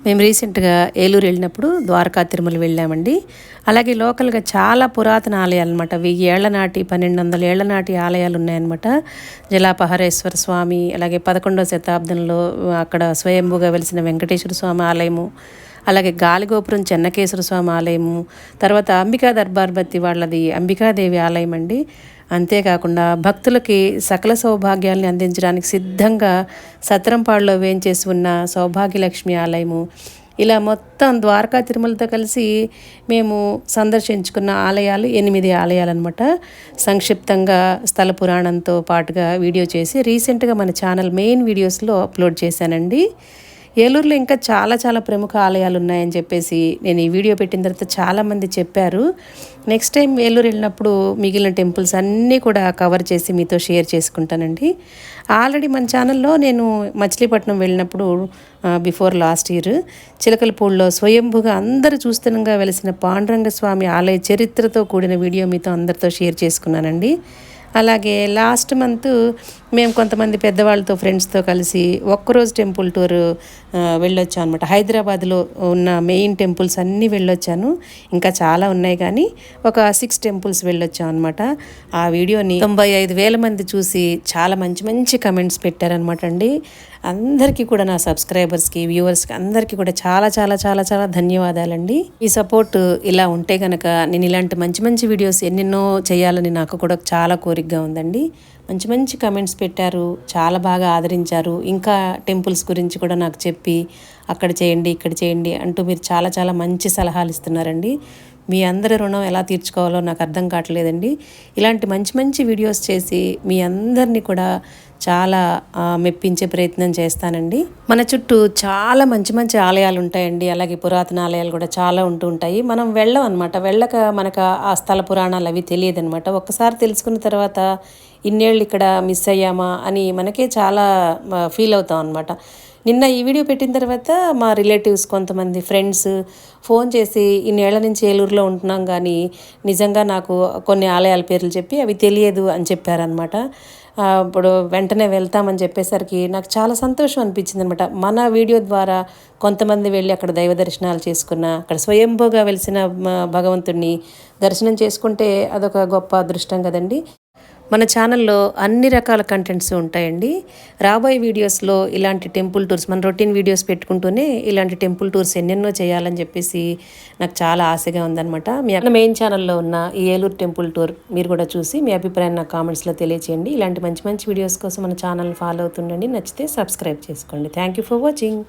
మేము రీసెంట్గా ఏలూరు వెళ్ళినప్పుడు ద్వారకా తిరుమల వెళ్ళామండి. అలాగే లోకల్గా చాలా పురాతన ఆలయాలు అనమాట. 1000 ఏళ్ల నాటి 1200 ఏళ్ల నాటి ఆలయాలు ఉన్నాయన్నమాట. జలాపహరేశ్వర స్వామి, అలాగే 11వ శతాబ్దంలో అక్కడ స్వయంభూగా వెలిసిన వెంకటేశ్వర స్వామి ఆలయము, అలాగే గాలిగోపురం చెన్నకేశ్వర స్వామి ఆలయము, తర్వాత అంబికా దర్బార్బత్తి వాళ్ళది అంబికాదేవి ఆలయం అండి. అంతేకాకుండా భక్తులకి సకల సౌభాగ్యాల్ని అందించడానికి సిద్ధంగా సత్రంపాడులో వేంచేసి ఉన్న సౌభాగ్యలక్ష్మి ఆలయము, ఇలా మొత్తం ద్వారకా తిరుమలతో కలిసి మేము సందర్శించుకున్న ఆలయాలు 8 ఆలయాలు అనమాట. సంక్షిప్తంగా స్థల పురాణంతో పాటుగా వీడియో చేసి రీసెంట్గా మన ఛానల్ మెయిన్ వీడియోస్లో అప్లోడ్ చేశానండి. ఏలూరులో ఇంకా చాలా చాలా ప్రముఖ ఆలయాలు ఉన్నాయని చెప్పేసి నేను ఈ వీడియో పెట్టిన తర్వాత చాలామంది చెప్పారు. నెక్స్ట్ టైం ఏలూరు వెళ్ళినప్పుడు మిగిలిన టెంపుల్స్ అన్నీ కూడా కవర్ చేసి మీతో షేర్ చేసుకుంటానండి. ఆల్రెడీ మన ఛానల్లో నేను మచిలీపట్నం వెళ్ళినప్పుడు బిఫోర్ లాస్ట్ ఇయర్ చిలకలపూడిలో స్వయంభుగా అందరూ చూస్తుండగా వెలిసిన పాండురంగ స్వామి ఆలయ చరిత్రతో కూడిన వీడియో మీతో అందరితో షేర్ చేసుకున్నానండి. అలాగే లాస్ట్ మంత్ మేము కొంతమంది పెద్దవాళ్ళతో ఫ్రెండ్స్తో కలిసి ఒక్కరోజు టెంపుల్ టూర్ వెళ్ళొచ్చాను అనమాట. హైదరాబాద్లో ఉన్న మెయిన్ టెంపుల్స్ అన్నీ వెళ్ళొచ్చాను. ఇంకా చాలా ఉన్నాయి కానీ ఒక 6 టెంపుల్స్ వెళ్ళొచ్చాం అనమాట. ఆ వీడియోని 95,000 మంది చూసి చాలా మంచి మంచి కమెంట్స్ పెట్టారనమాట అండి. అందరికీ కూడా నా సబ్స్క్రైబర్స్కి, వ్యూవర్స్కి అందరికీ కూడా చాలా చాలా చాలా చాలా ధన్యవాదాలండి. ఈ సపోర్ట్ ఇలా ఉంటే కనుక నేను ఇలాంటి మంచి మంచి వీడియోస్ ఎన్నెన్నో చేయాలని నాకు కూడా చాలా కోరికగా ఉందండి. మంచి మంచి కమెంట్స్ పెట్టారు, చాలా బాగా ఆదరించారు. ఇంకా టెంపుల్స్ గురించి కూడా నాకు చెప్పి అక్కడ చేయండి, ఇక్కడ చేయండి అంటూ మీరు చాలా చాలా మంచి సలహాలు ఇస్తున్నారండి. మీ అందరి రుణం ఎలా తీర్చుకోవాలో నాకు అర్థం కావట్లేదండి. ఇలాంటి మంచి మంచి వీడియోస్ చేసి మీ అందరినీ కూడా చాలా మెప్పించే ప్రయత్నం చేస్తానండి. మన చుట్టూ చాలా మంచి మంచి ఆలయాలు ఉంటాయండి. అలాగే పురాతన ఆలయాలు కూడా చాలా ఉంటూ ఉంటాయి. మనం వెళ్ళం అనమాట. వెళ్ళక మనకు ఆ స్థల పురాణాలు అవి తెలియదు అనమాట. ఒక్కసారి తెలుసుకున్న తర్వాత ఇన్నేళ్ళు ఇక్కడ మిస్ అయ్యామా అని మనకే చాలా ఫీల్ అవుతాం అనమాట. నిన్న ఈ వీడియో పెట్టిన తర్వాత మా రిలేటివ్స్ కొంతమంది ఫ్రెండ్స్ ఫోన్ చేసి ఇన్నేళ్ల నుంచి ఏలూరులో ఉంటున్నాం కానీ నిజంగా నాకు కొన్ని ఆలయాల పేర్లు చెప్పి అవి తెలియదు అని చెప్పారనమాట. ఇప్పుడు వెంటనే వెళ్తామని చెప్పేసరికి నాకు చాలా సంతోషం అనిపించింది అనమాట. మన వీడియో ద్వారా కొంతమంది వెళ్ళి అక్కడ దైవ దర్శనాలు చేసుకున్న, అక్కడ స్వయంభూగా వెలిసిన భగవంతుడిని దర్శనం చేసుకుంటే అదొక గొప్ప అదృష్టం కదండి. మన ఛానల్లో అన్ని రకాల కంటెంట్స్ ఉంటాయండి. రాబోయే వీడియోస్లో ఇలాంటి టెంపుల్ టూర్స్, మన రొటీన్ వీడియోస్ పెట్టుకుంటూనే ఇలాంటి టెంపుల్ టూర్స్ ఎన్నెన్నో చేయాలని చెప్పేసి నాకు చాలా ఆశగా ఉందన్నమాట. మీ మెయిన్ ఛానల్లో ఉన్న ఈ ఏలూరు టెంపుల్ టూర్ మీరు కూడా చూసి మీ అభిప్రాయం నాకు కామెంట్స్లో తెలియచేయండి. ఇలాంటి మంచి మంచి వీడియోస్ కోసం మన ఛానల్ని ఫాలో అవుతుండండి. నచ్చితే సబ్స్క్రైబ్ చేసుకోండి. Thank you for watching.